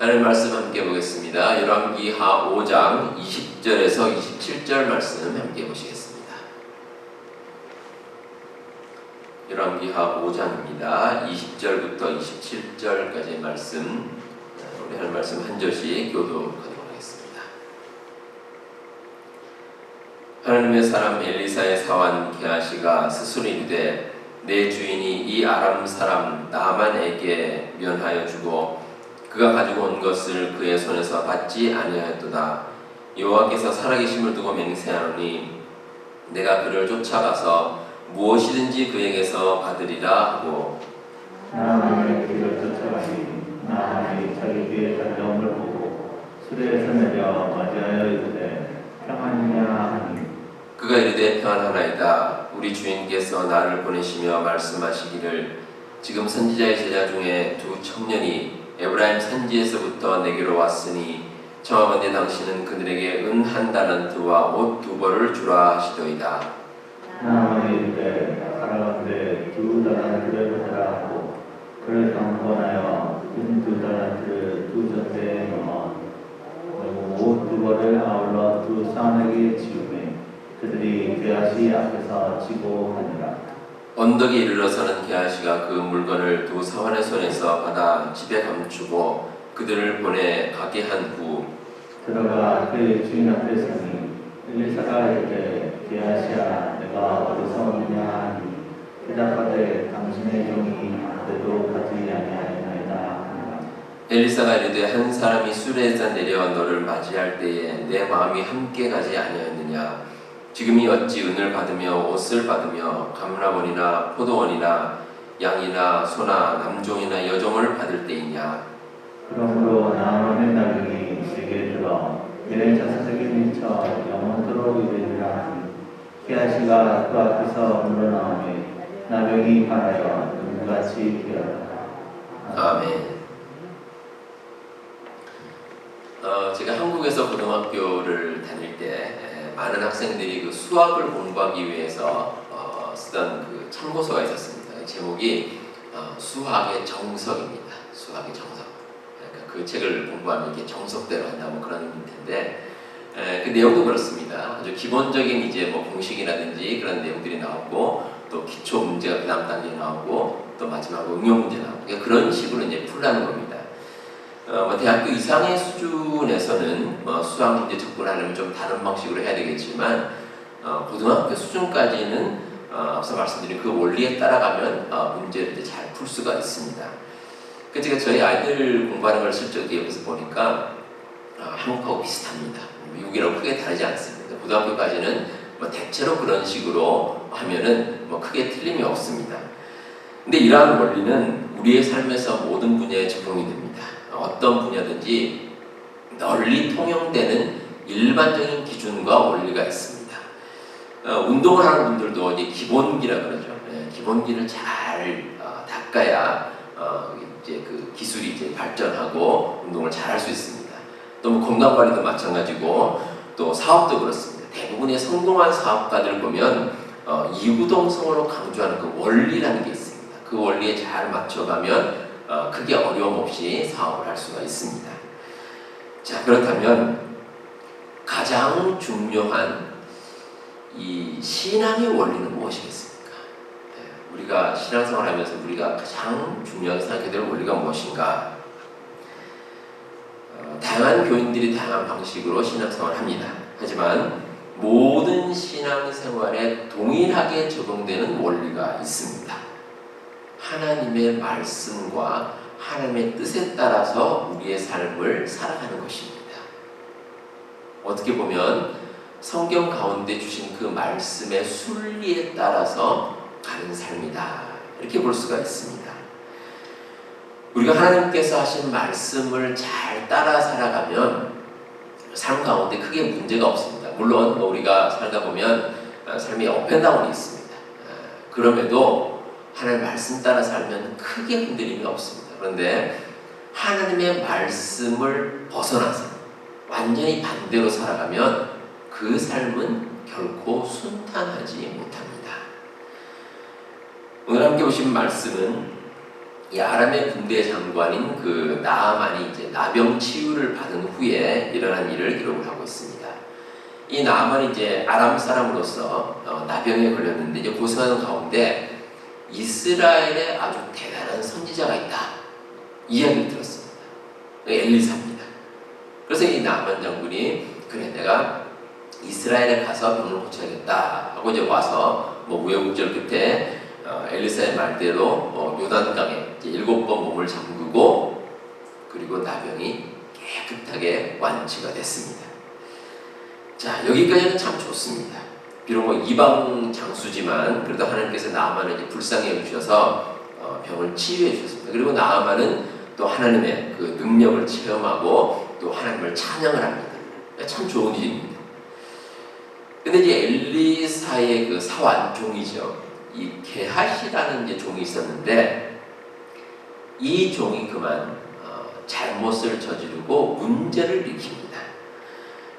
하나님 말씀 함께 보겠습니다. 열왕기하 5장 20절에서 27절 말씀 함께 보시겠습니다. 열왕기하 5장입니다. 20절부터 27절까지의 말씀, 우리 하나님 말씀 한 절씩 교독하도록 하겠습니다. 하나님의 사람 엘리사의 사환 게하시가 스스로 이르되 내 주인이 이 아람 사람 나만에게 면하여 주고 그가 가지고 온 것을 그의 손에서 받지 아니하였도다. 여호와께서 살아계심을 두고 맹세하노니 내가 그를 쫓아가서 무엇이든지 그에게서 받으리라 하고 나만의 길을 쫓아가니 나만이 자기 뒤에 달려옴을 보고 수레에서 내려 맞이하여 이르되 평안이냐 하니 그가 이르되 평안하나이다. 우리 주인께서 나를 보내시며 말씀하시기를 지금 선지자의 제자 중에 두 청년이 에브라임 산지에서부터 내게로 왔으니 청하건대 당신은 그들에게 은 한 달란트와 옷 2벌을 주라 하시더이다. 나만이 이르되 가라건대 2달란트를 받으라 하고 그를 강권하여 은 2달란트를 2젓대에 넣어 옷 2벌을 아울러 2 사람에게 지우매 그들이 게하시 앞에서 지고 하니라. 언덕에 이르러서는 게하시가 그 물건을 2 사환의 손에서 받아 집에 감추고 그들을 보내 가게 한 후 들어가 그의 주인 앞에 서니 엘리사가 이르되 게하시야 내가 어디서 오느냐 하니 대답하되 당신의 종이 그대도 가지 아니하였나이다 하니라. 엘리사가 이르되 한 사람이 수레에서 내려 너를 맞이할 때에 내 마음이 함께 가지 아니하였느냐. 지금이 어찌 은을 받으며 옷을 받으며 감람원이나 포도원이나 양이나 소나 남종이나 여종을 받을 때이냐. 그러므로 나만의 나중이 내게 들어 내 자손에게 미쳐 영원토록 이르리라 하니 게하시가 그 앞에서 물러나오매 나병이 발하여 눈같이 되었다. 아멘. 제가 한국에서 고등학교를 다닐 때 많은 학생들이 그 수학을 공부하기 위해서 쓰던 그 참고서가 있었습니다. 제목이 수학의 정석입니다. 수학의 정석. 그러니까 그 책을 공부하면 이게 정석대로 한다 뭐 그런 의미일 텐데 그 내용도 그렇습니다. 아주 기본적인 이제 뭐 공식이라든지 그런 내용들이 나오고 또 기초 문제가 그다음 단계에 나오고 또 마지막으로 응용 문제 나오고 그러니까 그런 식으로 이제 풀라는 겁니다. 대학교 이상의 수준에서는 수학 문제 접근하려면 좀 다른 방식으로 해야 되겠지만 고등학교 수준까지는 앞서 말씀드린 그 원리에 따라가면 문제를 이제 잘 풀 수가 있습니다. 그 제가 저희 아이들 공부하는 걸 실제로 옆에서 보니까 한국하고 비슷합니다. 미국이랑 크게 다르지 않습니다. 고등학교까지는 대체로 그런 식으로 하면은 크게 틀림이 없습니다. 근데 이러한 원리는 우리의 삶에서 모든 분야에 적용이 됩니다. 어떤 분야든지 널리 통용되는 일반적인 기준과 원리가 있습니다. 운동을 하는 분들도 이제 기본기라 그러죠. 기본기를 잘 닦아야 이제 그 기술이 이제 발전하고 운동을 잘 할 수 있습니다. 또 건강 관리도 마찬가지고 또 사업도 그렇습니다. 대부분의 성공한 사업가들 보면 이구동성으로 강조하는 그 원리라는 게 있습니다. 그 원리에 잘 맞춰가면 크게 어려움 없이 사업을 할 수가 있습니다. 자, 그렇다면 가장 중요한 이 신앙의 원리는 무엇이겠습니까? 우리가 신앙생활을 하면서 우리가 가장 중요하게 생각해야 될 원리가 무엇인가? 다양한 교인들이 다양한 방식으로 신앙생활을 합니다. 하지만 모든 신앙생활에 동일하게 적용되는 원리가 있습니다. 하나님의 말씀과 하나님의 뜻에 따라서 우리의 삶을 살아가는 것입니다. 어떻게 보면 성경 가운데 주신 그 말씀의 순리에 따라서 가는 삶이다. 이렇게 볼 수가 있습니다. 우리가 하나님께서 하신 말씀을 잘 따라 살아가면 삶 가운데 크게 문제가 없습니다. 물론 우리가 살다 보면 삶이 업앤다운이 있습니다. 그럼에도 하나님의 말씀 따라 살면 크게 흔들림이 없습니다. 그런데 하나님의 말씀을 벗어나서 완전히 반대로 살아가면 그 삶은 결코 순탄하지 못합니다. 오늘 함께 보신 말씀은 이 아람의 군대 장관인 그 나아만이 이제 나병 치유를 받은 후에 일어난 일을 기록을 하고 있습니다. 이 나아만이 이제 아람 사람으로서 나병에 걸렸는데 이제 고생하는 가운데 이스라엘에 아주 대단한 선지자가 있다. 이야기를 들었습니다. 엘리사입니다. 그래서 이 나아만 장군이 그래 내가 이스라엘에 가서 병을 고쳐야겠다 하고 이제 와서 우여곡절 끝에 엘리사의 말대로 요단강에 이제 7번 몸을 잠그고 그리고 나병이 깨끗하게 완치가 됐습니다. 자, 여기까지는 참 좋습니다. 비록 이방 장수지만 그래도 하나님께서 나아만을 이제 불쌍히 여기셔서 병을 치유해 주셨습니다. 그리고 나아만은 또 하나님의 그 능력을 체험하고 또 하나님을 찬양을 합니다. 참 좋은 일입니다. 근데 이제 엘리사의 그 사환 종이죠. 이 게하시라는 이제 종이 있었는데 이 종이 그만 잘못을 저지르고 문제를 일으킵니다.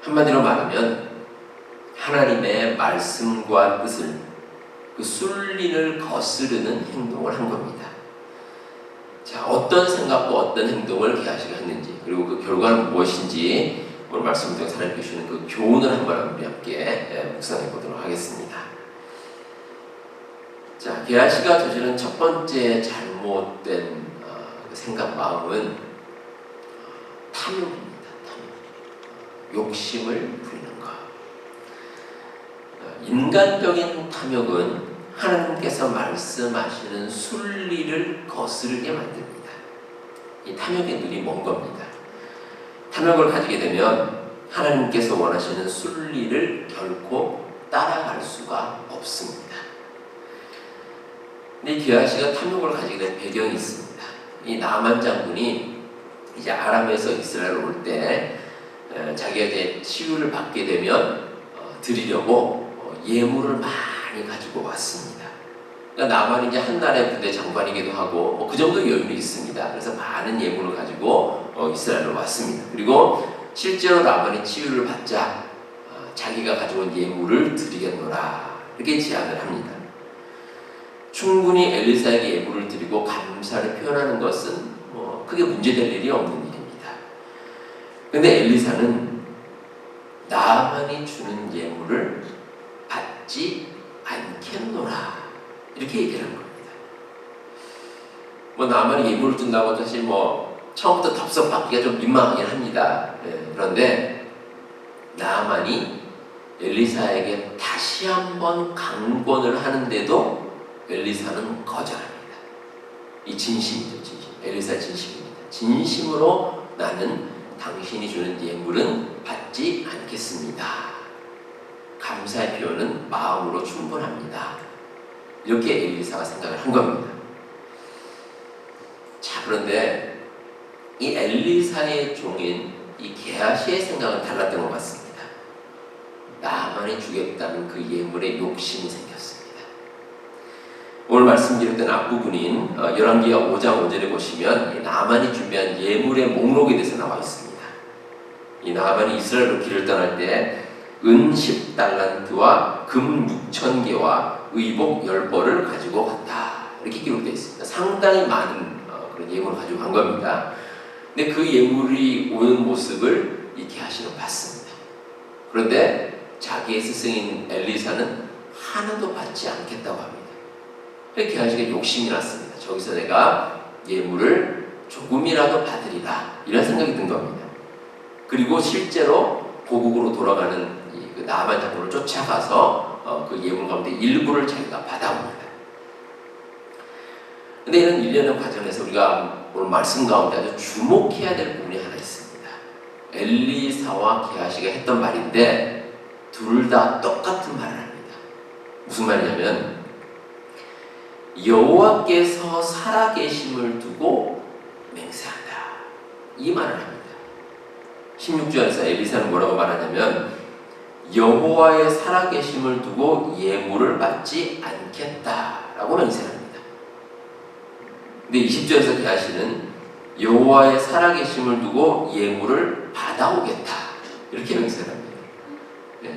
한마디로 말하면 하나님의 말씀과 뜻을 그 순리를 거스르는 행동을 한 겁니다. 자, 어떤 생각과 어떤 행동을 게하시가 했는지 그리고 그 결과는 무엇인지 오늘 말씀을 통해 하나님께 주시는 그 교훈을 한번 우리 함께 묵상해 보도록 하겠습니다. 자, 게하시가 저지른 첫 번째 잘못된 생각 마음은 탐욕입니다. 욕심을 부리는 것. 인간적인 탐욕은 하나님께서 말씀하시는 순리를 거스르게 만듭니다. 이 탐욕의 눈이 먼 겁니다. 탐욕을 가지게 되면 하나님께서 원하시는 순리를 결코 따라갈 수가 없습니다. 근데 게하시가 탐욕을 가지게 된 배경이 있습니다. 이 나만 장군이 이제 아람에서 이스라엘 올 때 자기가 이제 치유를 받게 되면 드리려고 예물을 많이 가지고 왔습니다. 그러니까 나만이 이제 한나라의 군대 장관이기도 하고 그 정도 여유는 있습니다. 그래서 많은 예물을 가지고 이스라엘로 왔습니다. 그리고 실제로 나만이 치유를 받자 자기가 가져온 예물을 드리겠노라 이렇게 제안을 합니다. 충분히 엘리사에게 예물을 드리고 감사를 표현하는 것은 크게 문제될 일이 없는 일입니다. 그런데 엘리사는 나만이 주는 예물을 받지 않겠노라 이렇게 얘기를 한 겁니다. 나만이 예물을 준다고 사실 처음부터 덥석 받기가 좀 민망하긴 합니다. 그런데 나만이 엘리사에게 다시 한번 강권을 하는데도 엘리사는 거절합니다. 이 진심이죠, 진심. 엘리사의 진심입니다. 진심으로 나는 당신이 주는 예물은 받지 않겠습니다. 감사의 표현은 마음으로 충분합니다. 이렇게 엘리사가 생각을 한 겁니다. 자, 그런데 이 엘리사의 종인 이 게하시의 생각은 달랐던 것 같습니다. 나만이 주겠다는 그 예물에 욕심이 생겼습니다. 오늘 말씀드렸던 앞부분인 열왕기하 5장 5절에 보시면 이 나만이 준비한 예물의 목록에 대해서 나와 있습니다. 이 나만이 이스라엘로 길을 떠날 때 은 10달란트와 금 6,000개와 의복 10벌을 가지고 갔다. 이렇게 기록되어 있습니다. 상당히 많은 그런 예물을 가지고 간 겁니다. 근데 그 예물이 오는 모습을 이 게하시는 봤습니다. 그런데 자기의 스승인 엘리사는 하나도 받지 않겠다고 합니다. 게하시가 욕심이 났습니다. 저기서 내가 예물을 조금이라도 받으리라 이런 생각이 든 겁니다. 그리고 실제로 고국으로 돌아가는 그 나만 장군을 쫓아가서 그 예물 가운데 일부를 자기가 받아옵니다. 근데 이런 일련의 과정에서 우리가 오늘 말씀 가운데 아주 주목해야 될 부분이 하나 있습니다. 엘리사와 게하시가 했던 말인데 둘 다 똑같은 말을 합니다. 무슨 말이냐면 여호와께서 살아계심을 두고 맹세한다. 이 말을 합니다. 16절에서 엘리사는 뭐라고 말하냐면 여호와의 살아계심을 두고 예물을 받지 않겠다라고 맹세합니다. 근데 20절에서 게하시는 여호와의 살아계심을 두고 예물을 받아오겠다 이렇게 맹세합니다.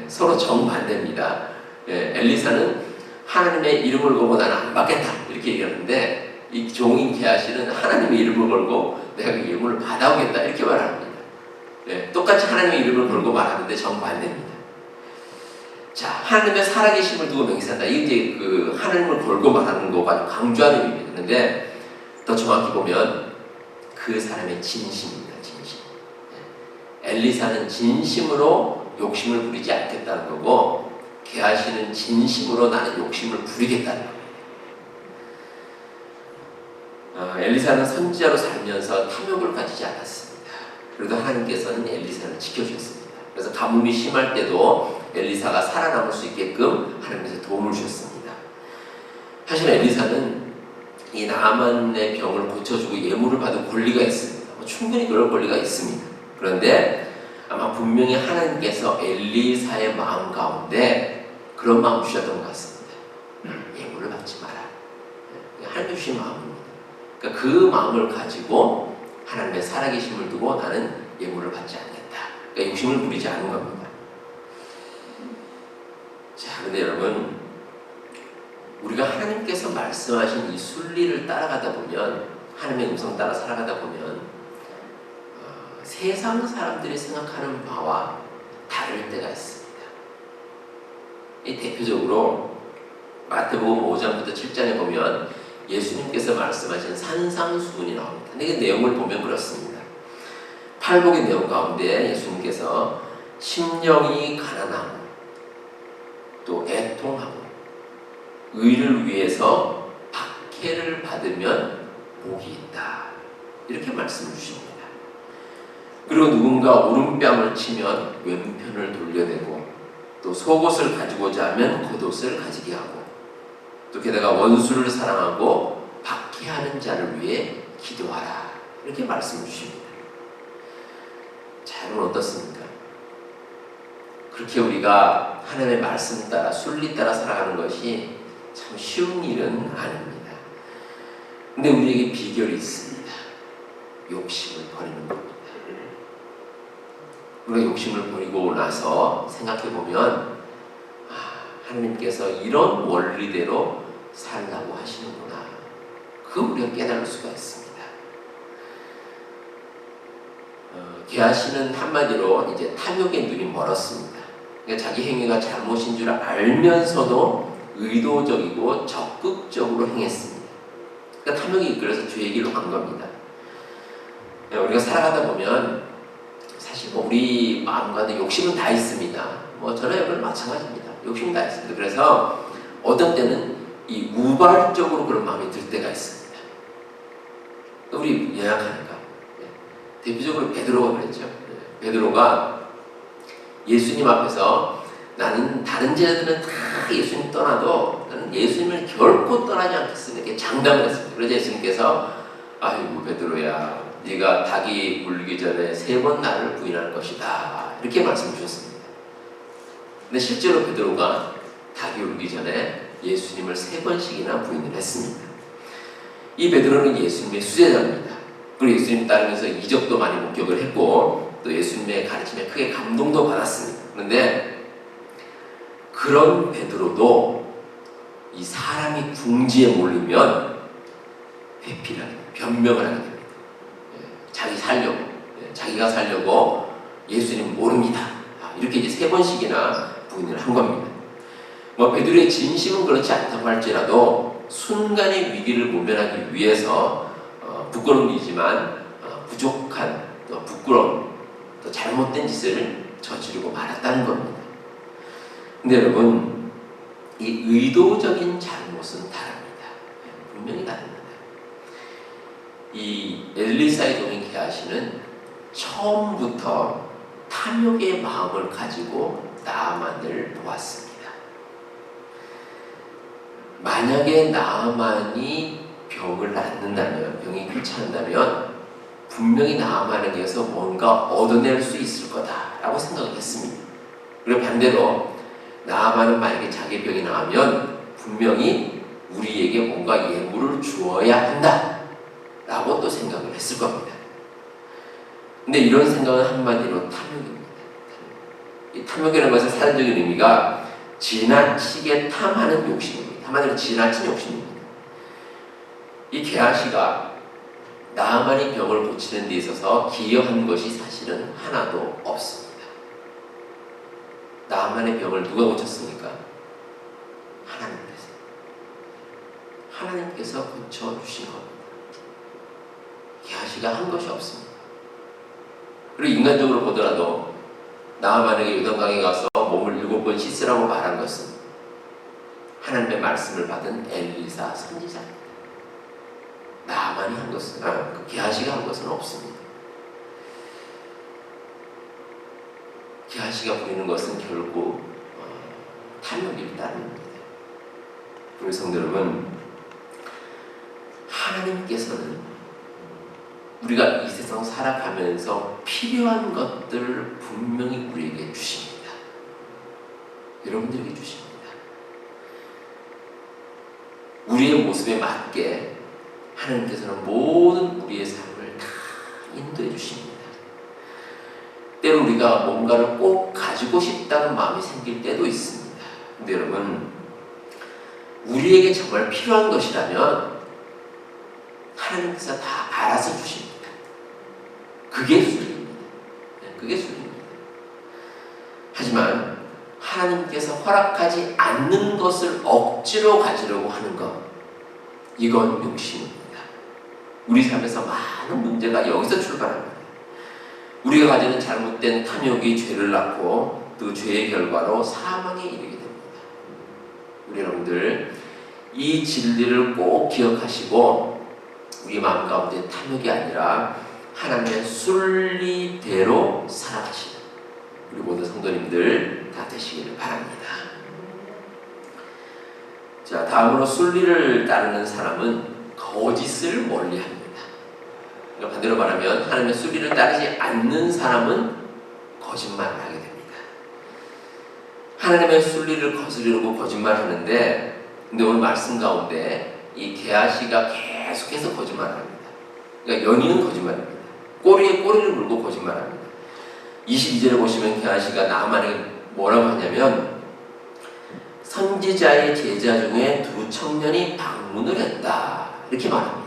서로 정반대입니다. 엘리사는 하나님의 이름을 걸고 나는 안 받겠다 이렇게 얘기하는데 이 종인 게하시는 하나님의 이름을 걸고 내가 그 예물을 받아오겠다 이렇게 말합니다. 네, 똑같이 하나님의 이름을 걸고 말하는데 정반대입니다. 자, 하나님의 살아계심을 두고 맹세한다. 이게 이제 그 하나님을 걸고 말하는 거 가지고 강조하는 의미입니다. 그런데 더 정확히 보면 그 사람의 진심입니다. 진심. 네. 엘리사는 진심으로 욕심을 부리지 않겠다는 거고 게하시는 진심으로 나는 욕심을 부리겠다는 겁니다. 엘리사는 선지자로 살면서 탐욕을 가지지 않았습니다. 그래도 하나님께서는 엘리사를 지켜주셨습니다. 그래서 가뭄이 심할 때도 엘리사가 살아남을 수 있게끔 하나님께서 도움을 주셨습니다. 사실 엘리사는 이 나아만의 병을 고쳐주고 예물을 받을 권리가 있습니다. 충분히 그럴 권리가 있습니다. 그런데 아마 분명히 하나님께서 엘리사의 마음 가운데 그런 마음 주셨던 것 같습니다. 예물을 받지 마라. 하나님 주신 마음입니다. 그러니까 그 마음을 가지고 하나님의 살아계심을 두고 나는 예물을 받지 않겠다. 그러니까 욕심을 부리지 않은 겁니다. 자, 근데 여러분, 우리가 하나님께서 말씀하신 이 순리를 따라가다 보면, 하나님의 음성 따라 살아가다 보면 세상 사람들이 생각하는 바와 다를 때가 있습니다. 이 대표적으로 마태복음 5장부터 7장에 보면 예수님께서 말씀하신 산상수훈이 나옵니다. 근데 그 내용을 보면 그렇습니다. 팔복의 내용 가운데 예수님께서 심령이 가난하고 또 애통하고 의를 위해서 박해를 받으면 복이 있다. 이렇게 말씀을 주십니다. 그리고 누군가 오른뺨을 치면 왼편을 돌려대고 또 속옷을 가지고자 하면 겉옷을 가지게 하고 또 게다가 원수를 사랑하고 박해하는 자를 위해 기도하라. 이렇게 말씀을 주십니다. 자, 여러분 어떻습니까? 그렇게 우리가 하나님의 말씀 따라 순리 따라 살아가는 것이 참 쉬운 일은 아닙니다. 근데 우리에게 비결이 있습니다. 욕심을 버리는 겁니다. 우리가 욕심을 버리고 나서 생각해보면 하나님께서 이런 원리대로 살라고 하시는구나. 그걸 우리가 깨달을 수가 있습니다. 게하시는 한마디로 이제 탐욕의 눈이 멀었습니다. 그러니까 자기 행위가 잘못인 줄 알면서도 의도적이고 적극적으로 행했습니다. 그러니까 탐욕이 이끌어서 죄의 길로 간 겁니다. 우리가 살아가다 보면 사실 우리 마음과도 욕심은 다 있습니다. 저나 여러분 마찬가지입니다. 욕심 다 있습니다. 그래서 어떤 때는 이 우발적으로 그런 마음이 들 때가 있습니다. 우리 연약하니까. 대표적으로 베드로가 그랬죠. 베드로가 예수님 앞에서 나는 다른 제자들은 다 예수님 떠나도 나는 예수님을 결코 떠나지 않겠습니다. 이렇게 장담을 했습니다. 그래서 예수님께서 아이고 베드로야, 네가 닭이 물리기 전에 3번 나를 부인할 것이다. 이렇게 말씀 주셨습니다. 근데 실제로 베드로가 닭이 울기 전에 예수님을 3번씩이나 부인을 했습니다. 이 베드로는 예수님의 수제자입니다. 그리고 예수님 따르면서 이적도 많이 목격을 했고 또 예수님의 가르침에 크게 감동도 받았습니다. 그런데 그런 베드로도 이 사람이 궁지에 몰리면 회피를 하게 됩니다. 변명을 하게 됩니다. 자기가 살려고 예수님 모릅니다. 이렇게 이제 3번씩이나 부인을 한 겁니다. 베드로의 진심은 그렇지 않다고 할지라도 순간의 위기를 모면하기 위해서 부끄러운 일이지만 부족한 또 부끄러운 또 잘못된 짓을 저지르고 말았다는 겁니다. 근데 여러분, 이 의도적인 잘못은 다릅니다. 분명히 다릅니다. 이 엘리사의 종인 게하시는 처음부터 탐욕의 마음을 가지고 나아만을 보았습니다. 만약에 나아만이 병을 낫는다면, 병이 괜찮다면 분명히 나아만에게서 뭔가 얻어낼 수 있을 거다라고 생각을 했습니다. 그리고 반대로 나아만은 만약에 자기 병이 나으면 분명히 우리에게 뭔가 예물을 주어야 한다라고 또 생각을 했을 겁니다. 근데 이런 생각은 한마디로 탐욕입니다. 이 탐욕이라는 것의 사전적인 의미가 지나치게 탐하는 욕심입니다. 한마디로 지나친 욕심입니다. 이 게하시가 나아만의 병을 고치는 데 있어서 기여한 것이 사실은 하나도 없습니다. 나아만의 병을 누가 고쳤습니까? 하나님께서 고쳐주신 겁니다. 게하시가 한 것이 없습니다. 그리고 인간적으로 보더라도 나아만에게 요단강에 가서 몸을 7번 씻으라고 말한 것은 하나님의 말씀을 받은 엘리사 선지자입니다. 나아만이 한 것은, 게하시가 한 것은 없습니다. 게하시가 부리는 것은 결국 탐욕이 따릅니다. 우리 성도 여러분, 하나님께서는 우리가 이 세상 살아가면서 필요한 것들을 분명히 우리에게 주십니다. 여러분들에게 주십니다. 우리의 모습에 맞게 하나님께서는 모든 우리의 삶을 다 인도해 주십니다. 때로 우리가 뭔가를 꼭 가지고 싶다는 마음이 생길 때도 있습니다. 근데 여러분, 우리에게 정말 필요한 것이라면 하나님께서 다 알아서 주십니다. 그게 순리입니다. 그게 순리입니다. 하지만 하나님께서 허락하지 않는 것을 억지로 가지려고 하는 것, 이건 욕심입니다. 우리 삶에서 많은 문제가 여기서 출발합니다. 우리가 가지는 잘못된 탐욕이 죄를 낳고 그 죄의 결과로 사망에 이르게 됩니다. 우리 여러분들, 이 진리를 꼭 기억하시고 우리 마음 가운데 탐욕이 아니라 하나님의 순리대로 살아가시는 우리 모든 성도님들 다 되시기를 바랍니다. 자, 다음으로 순리를 따르는 사람은 거짓을 멀리합니다. 그러니까 반대로 말하면 하나님의 순리를 따르지 않는 사람은 거짓말을 하게 됩니다. 하나님의 순리를 거스르려고 거짓말하는데, 근데 오늘 말씀 가운데 이 게하시가 계속해서 거짓말합니다. 그러니까 연이은 거짓말입니다. 꼬리에 꼬리를 물고 거짓말합니다. 22절에 보시면 게하시가 나아만에게 뭐라고 하냐면, 선지자의 제자 중에 2 청년이 방문을 했다, 이렇게 말합니다.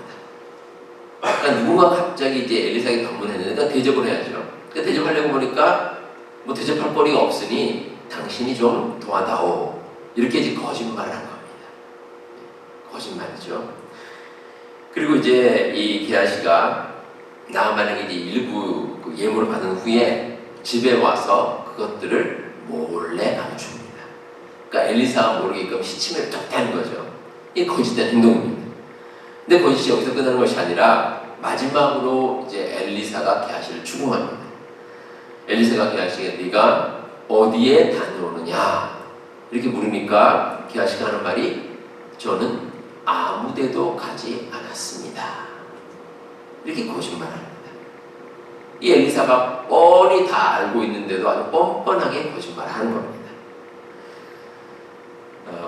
그러니까 누군가 갑자기 이제 엘리사에게 방문했는데, 그러니까 대접을 해야죠. 그러니까 대접하려고 보니까 뭐 대접할 거리가 없으니 당신이 좀 도와다오, 이렇게 이제 거짓말을 한 겁니다. 거짓말이죠. 그리고 이제 이 게하시가 나아만에게 이제 일부 그 예물을 받은 후에 집에 와서 그것들을 몰래 감춥니다. 그러니까 엘리사가 모르게끔 시치미를 쫙 대는 거죠. 이게 거짓된 행동입니다. 근데 거짓이 여기서 끝나는 것이 아니라 마지막으로 이제 엘리사가 게하시를 추궁합니다. 엘리사가 게하시에게 네가 어디에 다녀오느냐 이렇게 물으니까 게하시가 하는 말이 저는 아무데도 가지 않았습니다. 이렇게 거짓말합니다. 이 엘리사가 뻔히 다 알고 있는데도 아주 뻔뻔하게 거짓말하는 겁니다.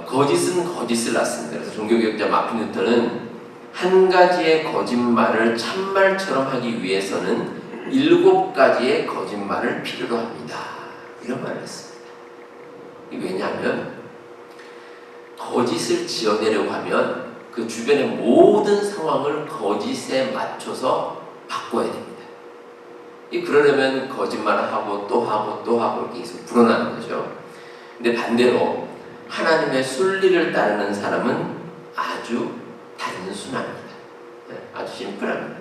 거짓은 거짓을 낳습니다. 그래서 종교개혁자 마틴 루터는 한 가지의 거짓말을 참말처럼 하기 위해서는 7가지의 거짓말을 필요로 합니다, 이런 말을 했습니다. 왜냐하면 거짓을 지어내려고 하면 그 주변의 모든 상황을 거짓에 맞춰서 바꿔야 됩니다. 그러려면 거짓말을 하고 또 하고 또 하고 이렇게 계속 불어나는 거죠. 근데 반대로 하나님의 순리를 따르는 사람은 아주 단순합니다. 아주 심플합니다.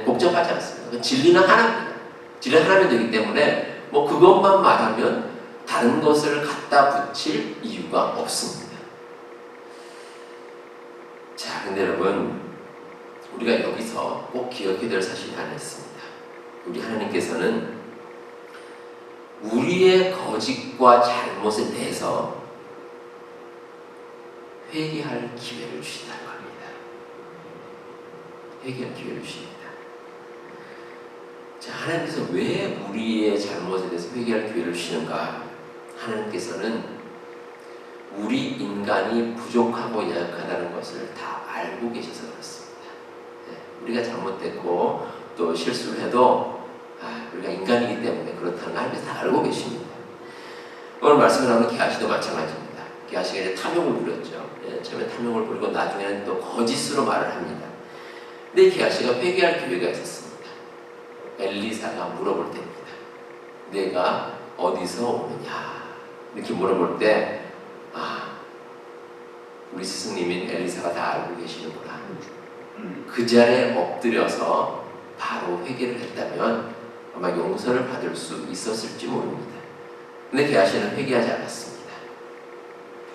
복잡하지 않습니다. 진리는 하나입니다. 진리는 하나면 되기 때문에 뭐 그것만 말하면 다른 것을 갖다 붙일 이유가 없습니다. 자, 근데 여러분, 우리가 여기서 꼭 기억해야 될 사실이 하나 있습니다. 우리 하나님께서는 우리의 거짓과 잘못에 대해서 회개할 기회를 주신다는 겁니다. 회개할 기회를 주십니다. 자, 하나님께서 왜 우리의 잘못에 대해서 회개할 기회를 주시는가? 하나님께서는 우리 인간이 부족하고 연약하다는 것을 다 알고 계셔서 그렇습니다. 우리가 잘못됐고 또 실수를 해도 우리가 인간이기 때문에 그렇다는 걸 하나님께서 다 알고 계십니다. 오늘 말씀을 나누는 게하시도 마찬가지입니다. 게하시가 이제 탐욕을 부렸죠. 처음에 탐욕을 부리고 나중에는 또 거짓으로 말을 합니다. 근데 게하시가 회개할 기회가 있었습니다. 엘리사가 물어볼 때입니다. 내가 어디서 오느냐 이렇게 물어볼 때 우리 스승님인 엘리사가 다 알고 계시는구나. 그 자리에 엎드려서 바로 회개를 했다면 아마 용서를 받을 수 있었을지 모릅니다. 근데 게하시는 회개하지 않았습니다.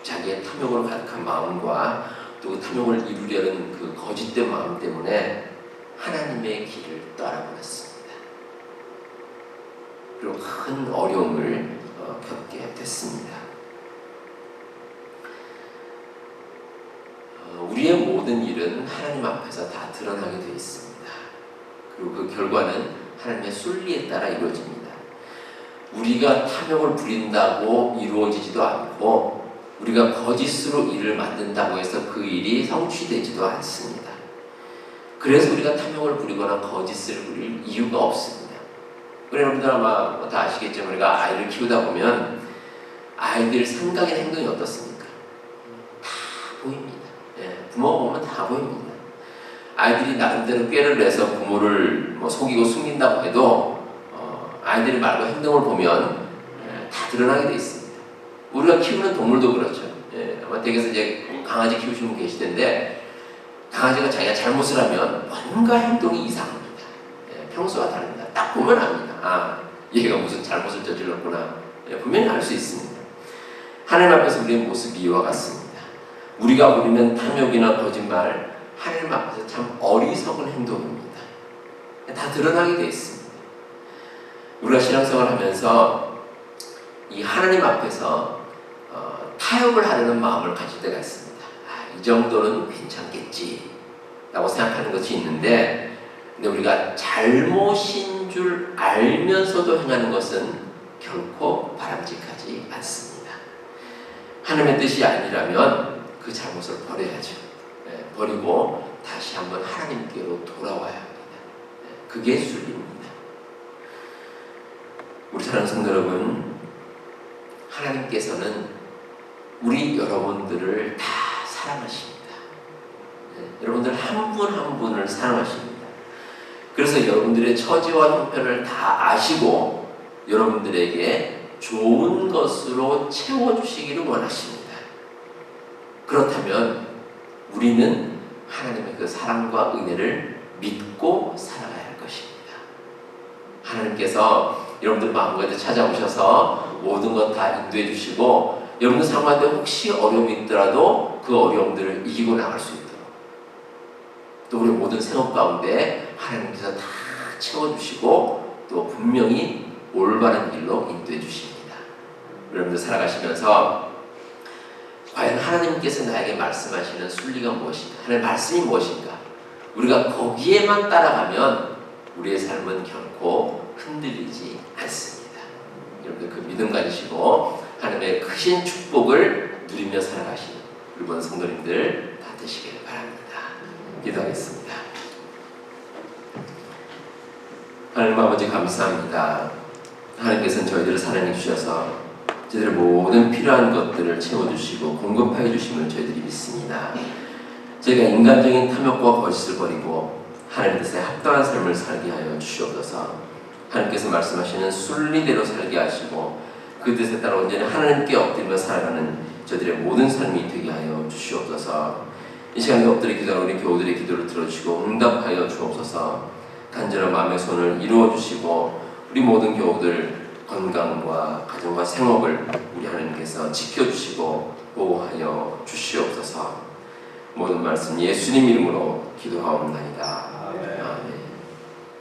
자기의 탐욕으로 가득한 마음과 또 탐욕을 이루려는 그 거짓된 마음 때문에 하나님의 길을 떠나버렸습니다. 그리고 큰 어려움을 겪게 됐습니다. 우리의 모든 일은 하나님 앞에서 다 드러나게 되어 있습니다. 그리고 그 결과는 하나님의 순리에 따라 이루어집니다. 우리가 탐욕을 부린다고 이루어지지도 않고 우리가 거짓으로 일을 만든다고 해서 그 일이 성취되지도 않습니다. 그래서 우리가 탐욕을 부리거나 거짓을 부릴 이유가 없습니다. 여러분들 아마 다 아시겠지만 우리가 아이를 키우다 보면 아이들 생각이나 행동이 어떻습니까? 다 보입니다. 부모가 보면 다 보입니다. 아이들이 나름대로 꾀를 내서 부모를 속이고 숨긴다고 해도 아이들의 말과 행동을 보면 다 드러나게 돼 있습니다. 우리가 키우는 동물도 그렇죠. 아마 댁에서 이제 강아지 키우시는 분 계실 텐데 강아지가 자기가 잘못을 하면 뭔가 행동이 이상합니다. 평소와 다릅니다. 딱 보면 압니다. 얘가 무슨 잘못을 저질렀구나. 분명히 알 수 있습니다. 하나님 앞에서 우리의 모습이 이와 같습니다. 우리가 부리는 탐욕이나 거짓말, 하나님 앞에서 참 어리석은 행동입니다. 다 드러나게 되어 있습니다. 우리가 신앙생활을 하면서 이 하나님 앞에서 타협을 하려는 마음을 가질 때가 있습니다. 이 정도는 괜찮겠지 라고 생각하는 것이 있는데 근데 우리가 잘못인 줄 알면서도 행하는 것은 결코 바람직하지 않습니다. 하나님의 뜻이 아니라면 그 잘못을 버려야죠. 버리고 다시 한번 하나님께로 돌아와야 합니다. 그게 순리입니다. 우리 사랑하는 성도 여러분, 하나님께서는 우리 여러분들을 다 사랑하십니다. 여러분들 한 분 한 분을 사랑하십니다. 그래서 여러분들의 처지와 형편을 다 아시고 여러분들에게 좋은 것으로 채워주시기를 원하십니다. 그렇다면 우리는 하나님의 그 사랑과 은혜를 믿고 살아가야 할 것입니다. 하나님께서 여러분들 마음가짐에 찾아오셔서 모든 것 다 인도해 주시고 여러분들 삶 가운데 혹시 어려움이 있더라도 그 어려움들을 이기고 나갈 수 있도록 또 우리 모든 생업 가운데 하나님께서 다 채워주시고 또 분명히 올바른 길로 인도해 주십니다. 여러분들 살아가시면서 과연 하나님께서 나에게 말씀하시는 순리가 무엇인가? 하나님의 말씀이 무엇인가? 우리가 거기에만 따라가면 우리의 삶은 결코 흔들리지 않습니다. 여러분들 그 믿음 가지시고 하나님의 크신 축복을 누리며 살아가시는 우리 모든 성도님들 다 되시길 바랍니다. 기도하겠습니다. 하나님 아버지 감사합니다. 하나님께서는 저희들을 사랑해 주셔서 저희들의 모든 필요한 것들을 채워주시고 공급해 주심을 저희들이 믿습니다. 저희가 인간적인 탐욕과 거짓을 버리고 하나님 뜻에 합당한 삶을 살게 하여 주시옵소서. 하나님께서 말씀하시는 순리대로 살게 하시고 그 뜻에 따라 온전히 하나님께 엎드리며 살아가는 저희들의 모든 삶이 되게 하여 주시옵소서. 이 시간에 엎드려 기도하는 우리 교우들의 기도를 들어주시고 응답하여 주옵소서. 간절한 마음의 손을 이루어 주시고 우리 모든 교우들 건강과 가정과 생업을 우리 하나님께서 지켜주시고 보호하여 주시옵소서. 모든 말씀 예수님 이름으로 기도하옵나이다. 아멘.